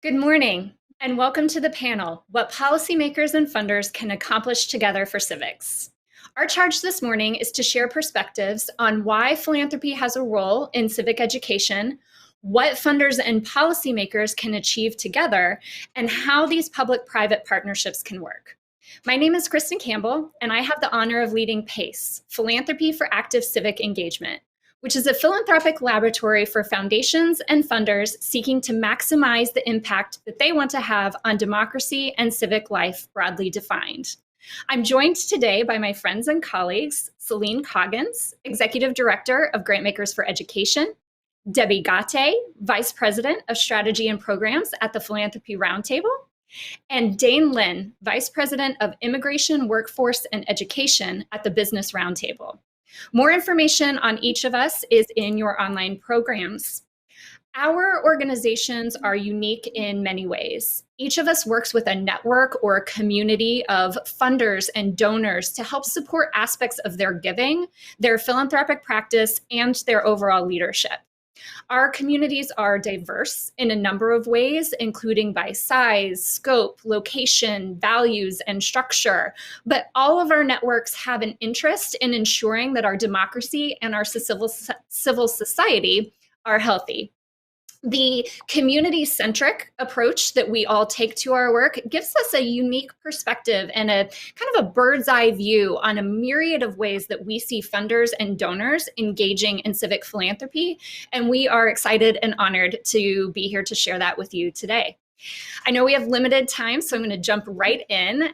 Good morning, and welcome to the panel, What Policymakers and Funders Can Accomplish Together for Civics. Our charge this morning is to share perspectives on why philanthropy has a role in civic education, what funders and policymakers can achieve together, and how these public-private partnerships can work. My name is Kristen Cambell, and I have the honor of leading PACE, Philanthropy for Active Civic Engagement, which is a philanthropic laboratory for foundations and funders seeking to maximize the impact that they want to have on democracy and civic life broadly defined. I'm joined today by my friends and colleagues, Celine Coggins, Executive Director of Grantmakers for Education, Debi Ghate, Vice President of Strategy and Programs at the Philanthropy Roundtable, and Dane Linn, Vice President of Immigration, Workforce, and Education at the Business Roundtable. More information on each of us is in your online programs. Our organizations are unique in many ways. Each of us works with a network or a community of funders and donors to help support aspects of their giving, their philanthropic practice, and their overall leadership. Our communities are diverse in a number of ways, including by size, scope, location, values, and structure. But all of our networks have an interest in ensuring that our democracy and our civil society are healthy. The community-centric approach that we all take to our work gives us a unique perspective and a kind of a bird's eye view on a myriad of ways that we see funders and donors engaging in civic philanthropy. And we are excited and honored to be here to share that with you today. I know we have limited time, so I'm going to jump right in.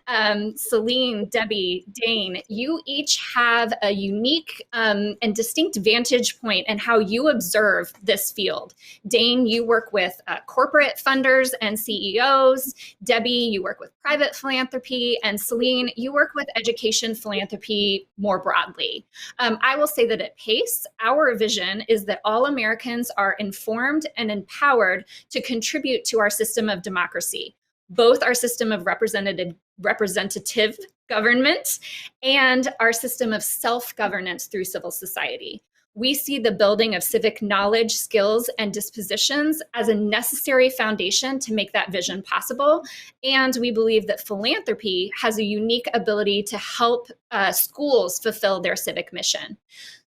Celine, Debi, Dane, you each have a unique and distinct vantage point in how you observe this field. Dane, you work with corporate funders and CEOs. Debi, you work with private philanthropy. And Celine, you work with education philanthropy more broadly. I will say that at PACE, our vision is that all Americans are informed and empowered to contribute to our system of democracy, both our system of representative government and our system of self-governance through civil society. We see the building of civic knowledge, skills, and dispositions as a necessary foundation to make that vision possible. And we believe that philanthropy has a unique ability to help schools fulfill their civic mission.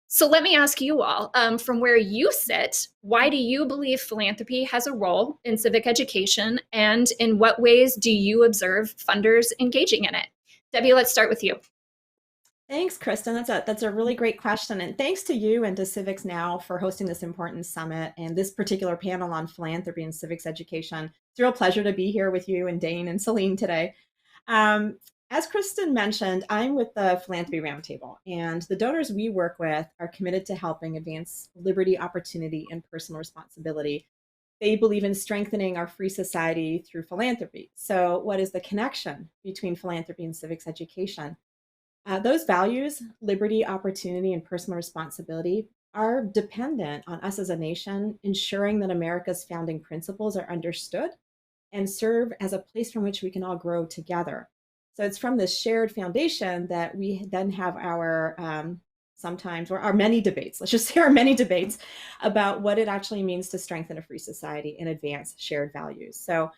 So let me ask you all, from where you sit, why do you believe philanthropy has a role in civic education, and in what ways do you observe funders engaging in it? Debi, let's start with you. Thanks, Kristen. That's a really great question. And thanks to you and to Civics Now for hosting this important summit and this particular panel on philanthropy and civics education. It's a real pleasure to be here with you and Dane and Celine today. As Kristen mentioned, I'm with the Philanthropy Roundtable, and the donors we work with are committed to helping advance liberty, opportunity, and personal responsibility. They believe in strengthening our free society through philanthropy. So what is the connection between philanthropy and civics education? Those values, liberty, opportunity, and personal responsibility, are dependent on us as a nation ensuring that America's founding principles are understood and serve as a place from which we can all grow together. So it's from this shared foundation that we then have our our many debates, let's just say our many debates about what it actually means to strengthen a free society and advance shared values. So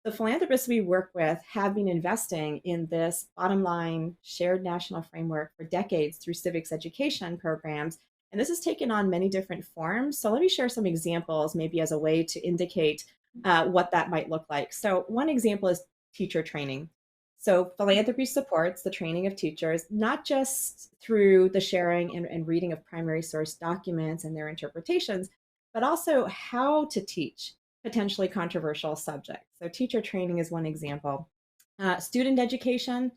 the philanthropists we work with have been investing in this bottom line shared national framework for decades through civics education programs. And this has taken on many different forms. So let me share some examples, maybe as a way to indicate what that might look like. So one example is teacher training. So philanthropy supports the training of teachers, not just through the sharing and reading of primary source documents and their interpretations, but also how to teach potentially controversial subjects. So teacher training is one example. Student education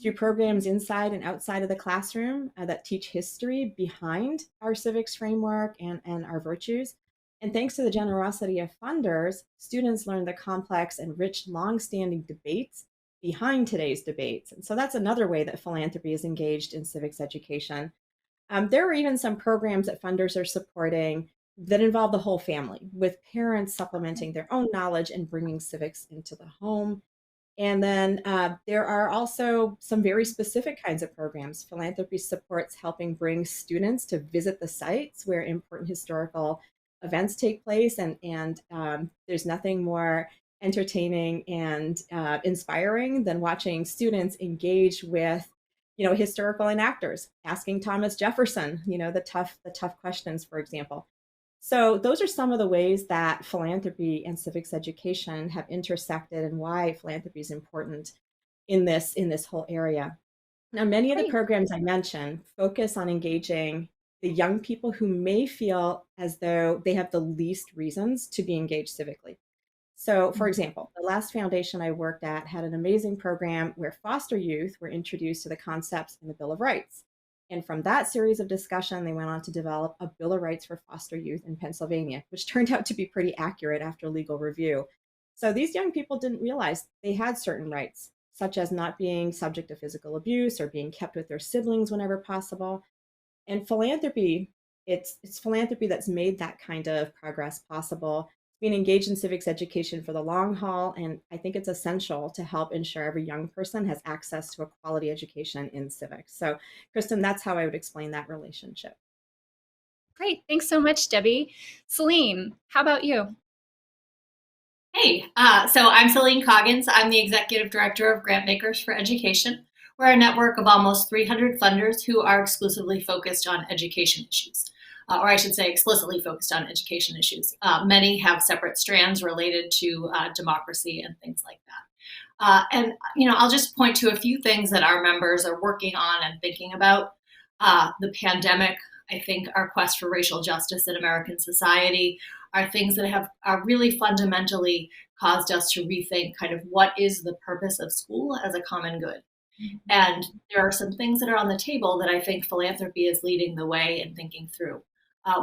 through programs inside and outside of the classroom that teach history behind our civics framework and our virtues. And thanks to the generosity of funders, students learn the complex and rich, long-standing debates behind today's debates. And so that's another way that philanthropy is engaged in civics education. There are even some programs that funders are supporting that involve the whole family, with parents supplementing their own knowledge and bringing civics into the home. And then there are also some very specific kinds of programs. Philanthropy supports helping bring students to visit the sites where important historical events take place. And there's nothing more entertaining and inspiring than watching students engage with, historical enactors, asking Thomas Jefferson, the tough questions, for example. So those are some of the ways that philanthropy and civics education have intersected and why philanthropy is important in this whole area. Now, many of the Great. programs I mentioned focus on engaging the young people who may feel as though they have the least reasons to be engaged civically. So, for example, the last foundation I worked at had an amazing program where foster youth were introduced to the concepts in the Bill of Rights. And from that series of discussion, they went on to develop a Bill of Rights for foster youth in Pennsylvania, which turned out to be pretty accurate after legal review. So these young people didn't realize they had certain rights, such as not being subject to physical abuse or being kept with their siblings whenever possible. And philanthropy, it's philanthropy that's made that kind of progress possible. Being engaged in civics education for the long haul, and I think it's essential to help ensure every young person has access to a quality education in civics. So, Kristen, that's how I would explain that relationship. Great. Thanks so much, Debi. Celine, how about you? Hey, so I'm Celine Coggins. I'm the Executive Director of Grantmakers for Education. We're a network of almost 300 funders who are exclusively focused on education issues, or I should say explicitly focused on education issues. Many have separate strands related to democracy and things like that. And, I'll just point to a few things that our members are working on and thinking about. The pandemic, I think our quest for racial justice in American society are things that have really fundamentally caused us to rethink kind of what is the purpose of school as a common good. And there are some things that are on the table that I think philanthropy is leading the way in thinking through.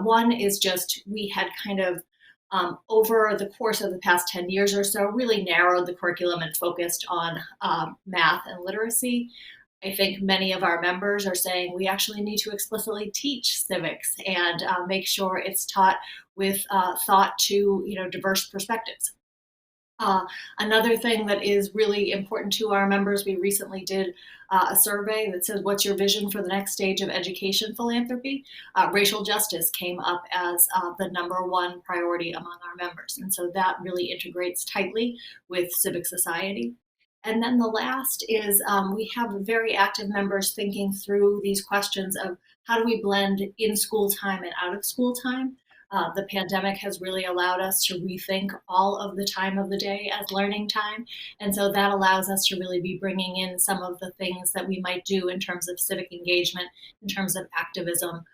One is just we had kind of over the course of the past 10 years or so really narrowed the curriculum and focused on math and literacy. I think many of our members are saying we actually need to explicitly teach civics and make sure it's taught with thought to diverse perspectives. Another thing that is really important to our members, we recently did a survey that says, what's your vision for the next stage of education philanthropy? Racial justice came up as the #1 priority among our members. And so that really integrates tightly with civic society. And then the last is we have very active members thinking through these questions of how do we blend in school time and out of school time. The pandemic has really allowed us to rethink all of the time of the day as learning time. And so that allows us to really be bringing in some of the things that we might do in terms of civic engagement, in terms of activism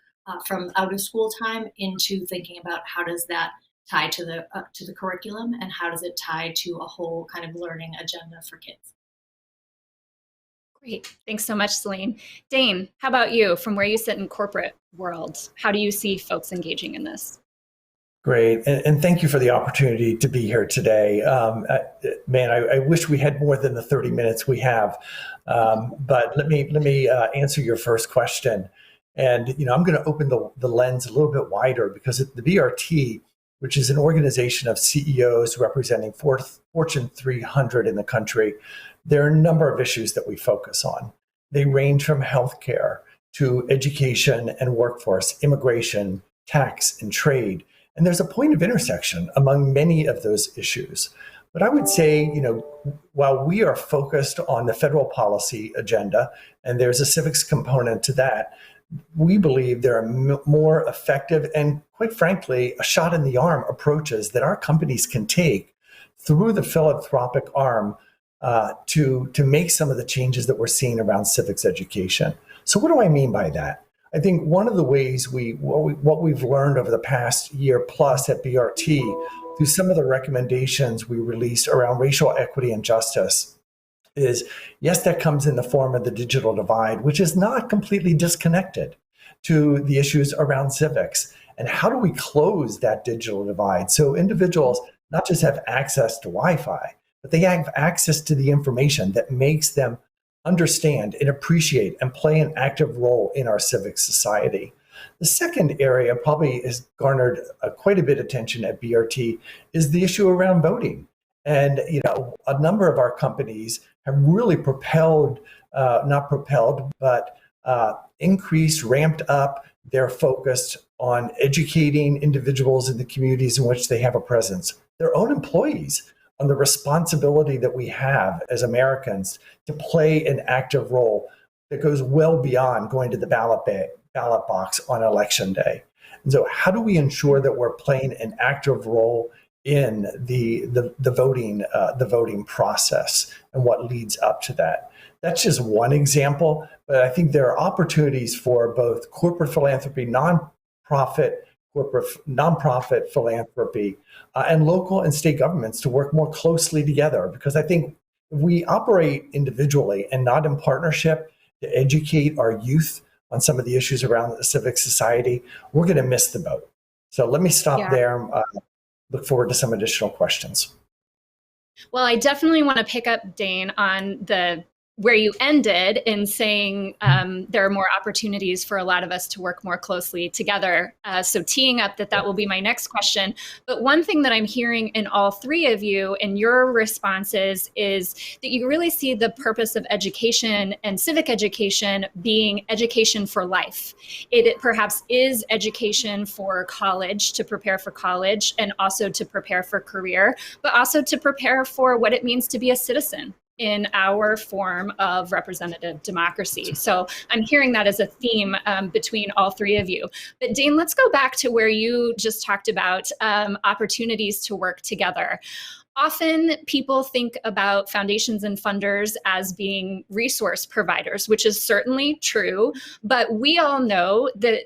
from out of school time into thinking about how does that tie to the curriculum and how does it tie to a whole kind of learning agenda for kids. Great. Thanks so much, Celine. Dane, how about you? From where you sit in corporate world, how do you see folks engaging in this? Great, and thank you for the opportunity to be here today. I wish we had more than the 30 minutes we have, but let me answer your first question. And I'm going to open the lens a little bit wider because the BRT, which is an organization of CEOs representing Fortune 300 in the country, there are a number of issues that we focus on. They range from healthcare to education and workforce, immigration, tax, and trade. And there's a point of intersection among many of those issues. But I would say, while we are focused on the federal policy agenda, and there's a civics component to that, we believe there are more effective and, quite frankly, a shot in the arm approaches that our companies can take through the philanthropic arm to make some of the changes that we're seeing around civics education. So what do I mean by that? I think one of the ways what we've learned over the past year plus at BRT through some of the recommendations we released around racial equity and justice is, yes, that comes in the form of the digital divide, which is not completely disconnected to the issues around civics. And how do we close that digital divide so individuals not just have access to Wi-Fi, but they have access to the information that makes them understand and appreciate and play an active role in our civic society. The second area probably has garnered quite a bit of attention at BRT is the issue around voting. And a number of our companies have really increased, ramped up their focus on educating individuals in the communities in which they have a presence. Their own employees on the responsibility that we have as Americans to play an active role that goes well beyond going to the ballot box on election day. And so how do we ensure that we're playing an active role in the voting process and what leads up to that? That's just one example, but I think there are opportunities for both corporate philanthropy, nonprofit philanthropy, and local and state governments to work more closely together. Because I think if we operate individually and not in partnership to educate our youth on some of the issues around the civic society, we're going to miss the boat. So let me stop there. Look forward to some additional questions. Well, I definitely want to pick up, Dane, on where you ended in saying there are more opportunities for a lot of us to work more closely together. So teeing up that will be my next question. But one thing that I'm hearing in all three of you and your responses is that you really see the purpose of education and civic education being education for life. It perhaps is education for college, to prepare for college, and also to prepare for career, but also to prepare for what it means to be a citizen in our form of representative democracy. So I'm hearing that as a theme between all three of you. But Dane, let's go back to where you just talked about opportunities to work together. Often people think about foundations and funders as being resource providers, which is certainly true, but we all know that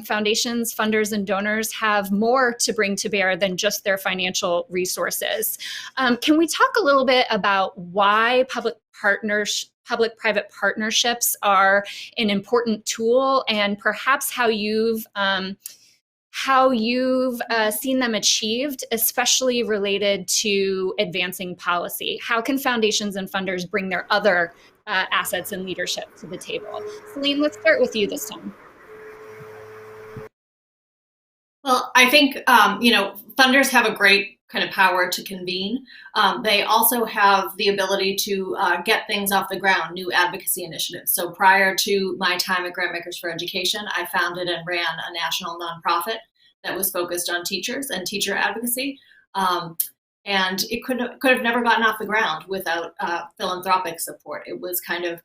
foundations, funders, and donors have more to bring to bear than just their financial resources. Can we talk a little bit about why public-private partnerships are an important tool, and perhaps how you've seen them achieved, especially related to advancing policy? How can foundations and funders bring their other assets and leadership to the table? Celine, let's start with you this time. Well, I think, funders have a great kind of power to convene. They also have the ability to get things off the ground, new advocacy initiatives. So prior to my time at Grantmakers for Education, I founded and ran a national nonprofit that was focused on teachers and teacher advocacy. And it could have never gotten off the ground without philanthropic support. It was kind of,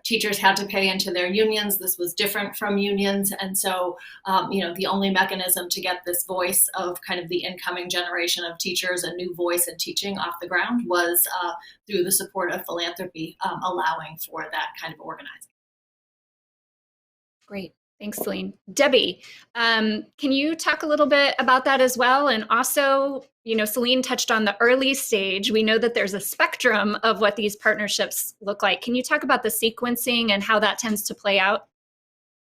teachers had to pay into their unions. This was different from unions. And so, the only mechanism to get this voice of kind of the incoming generation of teachers, a new voice in teaching, off the ground was through the support of philanthropy, allowing for that kind of organizing. Great. Thanks, Celine. Debi, can you talk a little bit about that as well? And also, Celine touched on the early stage. We know that there's a spectrum of what these partnerships look like. Can you talk about the sequencing and how that tends to play out?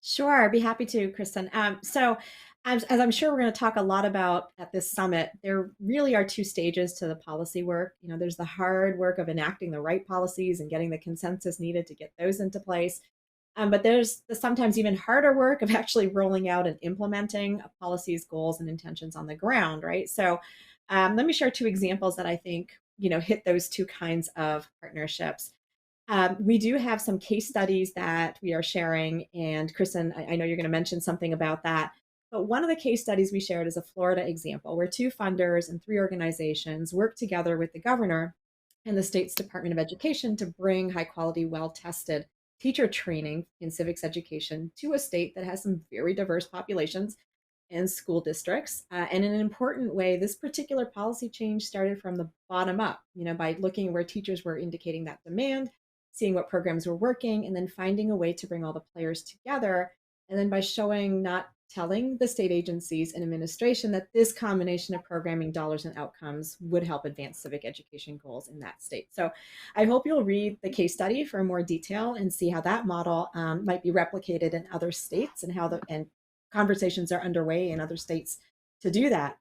Sure, I'd be happy to, Kristen. So as I'm sure we're going to talk a lot about at this summit, there really are two stages to the policy work. There's the hard work of enacting the right policies and getting the consensus needed to get those into place. But there's the sometimes even harder work of actually rolling out and implementing policies, goals, and intentions on the ground, right? So let me share two examples that I think, hit those two kinds of partnerships. We do have some case studies that we are sharing, and Kristen, I know you're going to mention something about that. But one of the case studies we shared is a Florida example where 2 funders and 3 organizations worked together with the governor and the state's Department of Education to bring high quality, well-tested teacher training in civics education to a state that has some very diverse populations and school districts. And in an important way, this particular policy change started from the bottom up, by looking where teachers were indicating that demand, seeing what programs were working, and then finding a way to bring all the players together. And then by telling the state agencies and administration that this combination of programming, dollars, and outcomes would help advance civic education goals in that state. So I hope you'll read the case study for more detail and see how that model might be replicated in other states, and how and conversations are underway in other states to do that.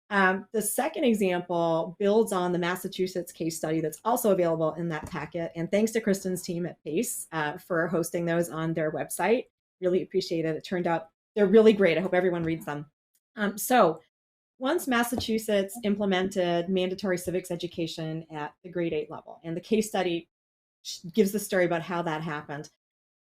The second example builds on the Massachusetts case study that's also available in that packet. And thanks to Kristen's team at PACE for hosting those on their website. Really appreciate it. It turned out they're really great. I hope everyone reads them. So once Massachusetts implemented mandatory civics education at the grade 8 level, and the case study gives the story about how that happened,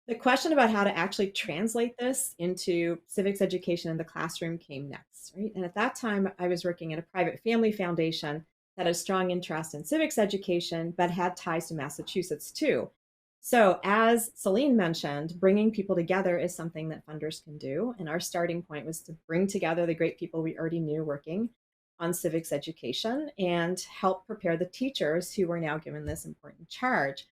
the question about how to actually translate this into civics education in the classroom came next, right? And at that time, I was working at a private family foundation that had a strong interest in civics education, but had ties to Massachusetts too. So as Celine mentioned, bringing people together is something that funders can do. And our starting point was to bring together the great people we already knew working on civics education and help prepare the teachers who were now given this important charge.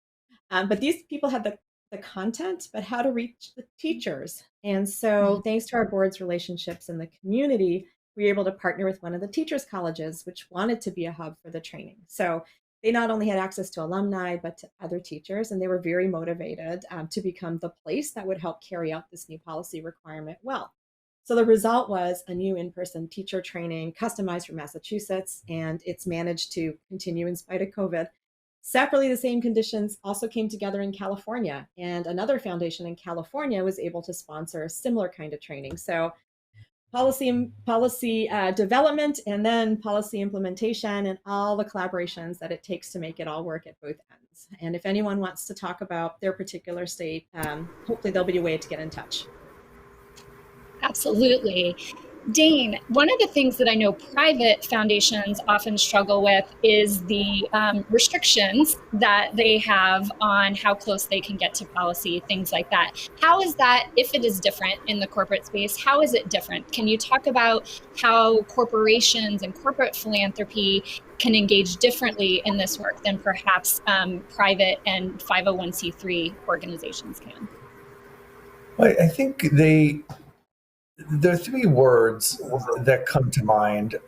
But these people had the content, but how to reach the teachers. And so thanks to our board's relationships in the community, we were able to partner with one of the teachers' colleges, which wanted to be a hub for the training. So they not only had access to alumni, but to other teachers, and they were very motivated to become the place that would help carry out this new policy requirement well. So the result was a new in-person teacher training customized for Massachusetts, and it's managed to continue in spite of COVID. Separately, the same conditions also came together in California, and another foundation in California was able to sponsor a similar kind of training. So policy development and then policy implementation and all the collaborations that it takes to make it all work at both ends. And if anyone wants to talk about their particular state, hopefully there'll be a way to get in touch. Absolutely. Dane, one of the things that I know private foundations often struggle with is the restrictions that they have on how close they can get to policy, things like that. How is that, if it is different in the corporate space, how is it different? Can you talk about how corporations and corporate philanthropy can engage differently in this work than perhaps private and 501c3 organizations can? Well, I think there are three words that come to mind.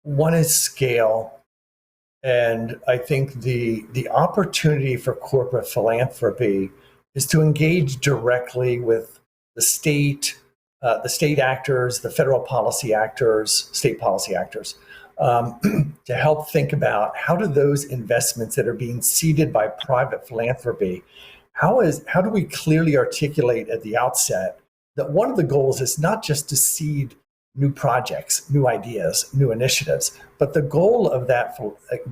One is scale. And I think the opportunity for corporate philanthropy is to engage directly with the state actors, the federal policy actors, state policy actors, to help think about how do those investments that are being seeded by private philanthropy, how do we clearly articulate at the outset that one of the goals is not just to seed new projects, new ideas, new initiatives, but the goal of that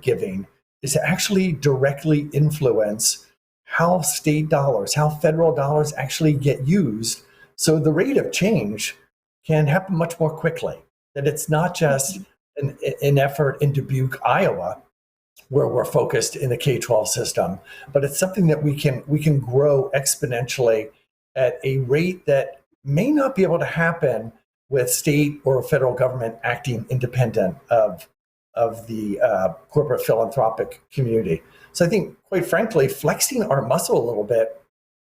giving is to actually directly influence how state dollars, how federal dollars actually get used, so the rate of change can happen much more quickly. That it's not just an effort in Dubuque, Iowa, where we're focused in the K-12 system, but it's something that we can grow exponentially at a rate that may not be able to happen with state or federal government acting independent of the corporate philanthropic community. So I think, quite frankly, flexing our muscle a little bit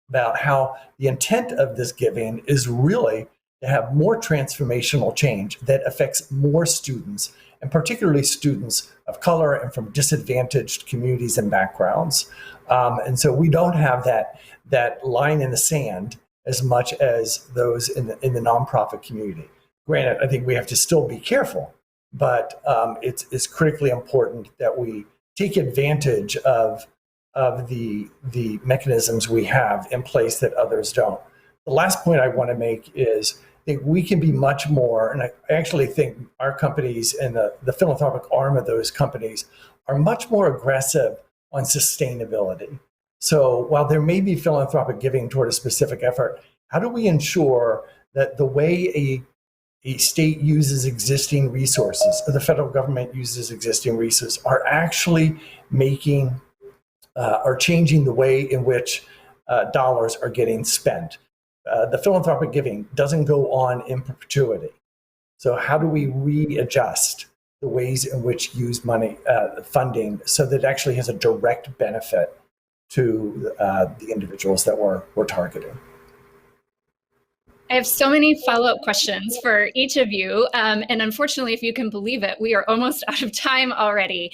about how the intent of this giving is really to have more transformational change that affects more students, and particularly students of color and from disadvantaged communities and backgrounds. And so we don't have that line in the sand as much as those in the nonprofit community. Granted, I think we have to still be careful, but it's critically important that we take advantage of the mechanisms we have in place that others don't. The last point I want to make is I think we can be much more, and I actually think our companies and the philanthropic arm of those companies are much more aggressive on sustainability. So while there may be philanthropic giving toward a specific effort, how do we ensure that the way a state uses existing resources, or the federal government uses existing resources, are actually are changing the way in which dollars are getting spent? The philanthropic giving doesn't go on in perpetuity. So how do we readjust the ways in which use money, funding, so that it actually has a direct benefit to the individuals that we're targeting? I have so many follow-up questions for each of you. And unfortunately, if you can believe it, we are almost out of time already.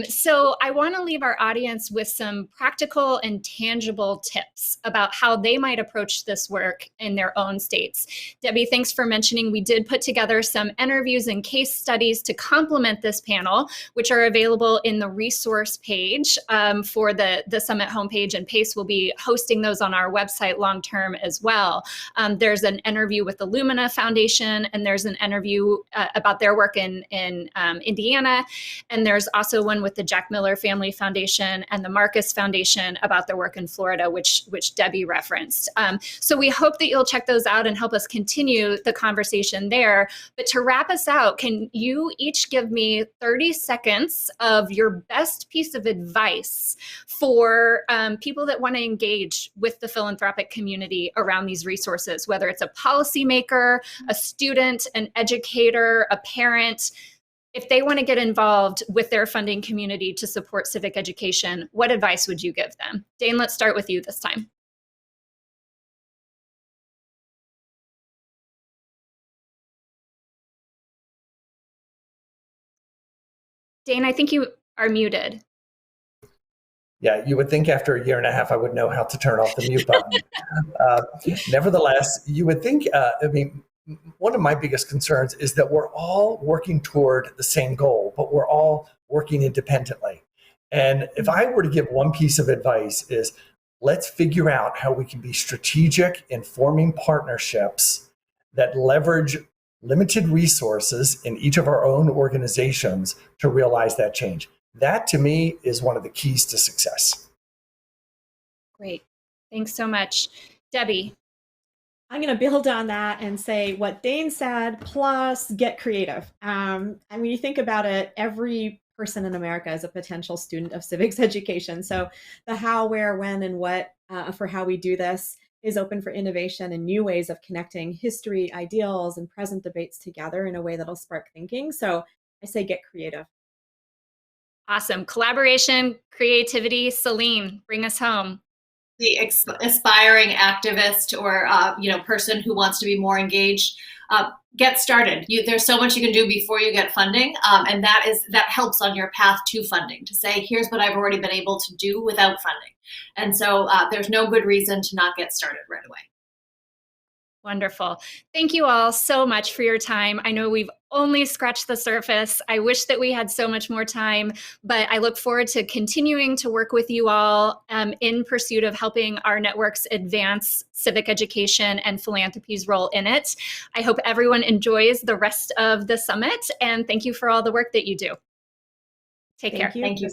So I want to leave our audience with some practical and tangible tips about how they might approach this work in their own states. Debi, thanks for mentioning we did put together some interviews and case studies to complement this panel, which are available in the resource page for the Summit homepage, and PACE will be hosting those on our website long-term as well. There's There's an interview with the Lumina Foundation, and there's an interview about their work in Indiana. And there's also one with the Jack Miller Family Foundation and the Marcus Foundation about their work in Florida, which Debi referenced. So we hope that you'll check those out and help us continue the conversation there. But to wrap us out, can you each give me 30 seconds of your best piece of advice for people that want to engage with the philanthropic community around these resources, whether it's a policymaker, a student, an educator, a parent? If they want to get involved with their funding community to support civic education, what advice would you give them? Dane, let's start with you this time. Dane, I think you are muted. Yeah, you would think after a year and a half I would know how to turn off the mute button. Nevertheless, you would think, one of my biggest concerns is that we're all working toward the same goal, but we're all working independently. And if I were to give one piece of advice is, let's figure out how we can be strategic in forming partnerships that leverage limited resources in each of our own organizations to realize that change. That, to me, is one of the keys to success. Great. Thanks so much. Debi. I'm going to build on that and say what Dane said, plus get creative. When you think about it, every person in America is a potential student of civics education. So the how, where, when, and what for how we do this is open for innovation and new ways of connecting history, ideals, and present debates together in a way that'll spark thinking. So I say get creative. Awesome. Collaboration, creativity. Celine, bring us home. The aspiring activist or person who wants to be more engaged, get started. There's so much you can do before you get funding, and that helps on your path to funding, to say, here's what I've already been able to do without funding. And so there's no good reason to not get started right away. Wonderful. Thank you all so much for your time. I know we've only scratched the surface. I wish that we had so much more time, but I look forward to continuing to work with you all in pursuit of helping our networks advance civic education and philanthropy's role in it. I hope everyone enjoys the rest of the summit, and thank you for all the work that you do. Take care. Thank you.